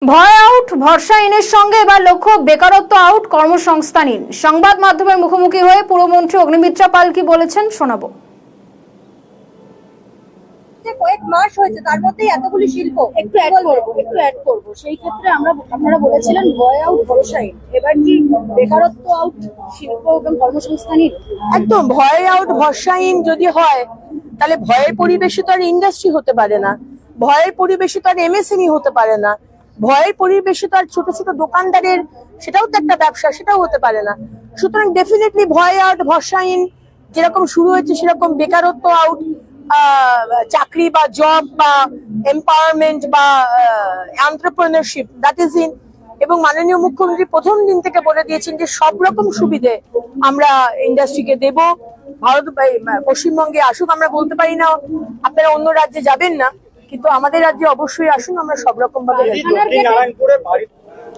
ভয় আউট, ভরসা ইনের সঙ্গে এবার লক্ষ্য বেকারত্ব আউট, কর্মসংস্থান ইন। সংবাদ মাধ্যমের মুখোমুখি হয়ে পুরমন্ত্রী অগ্নিমিত্রা পাল কি বলেছেন শোনাবো। কয়েক মাস হয়েছে, তার মধ্যেই এতগুলি শিল্প একটু অ্যাড করব সেই ক্ষেত্রে আপনারা বলেছিলেন ভয় আউট ভরসা ইন, এবার কি বেকারত্ব আউট, শিল্প এবং কর্মসংস্থান ইন? একদম ভয় আউট ভরসা ইন যদি হয়, তাহলে ভয়ের পরিবেশে তো আর ইন্ডাস্ট্রি হতে পারে না, ভয়ের পরিবেশে তো আর এমএসএমই হতে পারে না, ভয়ের পরিবেশে তো আর ছোট ছোট দোকানদারের সেটাও তো একটা ব্যবসা, সেটাও হতে পারে না। সুতরাং ডেফিনেটলি ভয় আউট ভরসা ইন যেরকম শুরু হয়েছে সেরকম বেকারত্ব আউট, চাকরি বা জব বা এম্পাওয়ারমেন্ট বা এন্টারপ্রেনারশিপ দ্যাট ইজ ইন। এবং মাননীয় মুখ্যমন্ত্রী প্রথম দিন থেকে বলে দিয়েছেন যে সব রকম সুবিধে আমরা ইন্ডাস্ট্রিকে দেব। ভারত পশ্চিমবঙ্গে আসুক, আমরা বলতে পারি না আপনারা অন্য রাজ্যে যাবেন না, কিন্তু আমাদের রাজ্যে অবশ্যই আসুন, আমরা সব রকম ভাবে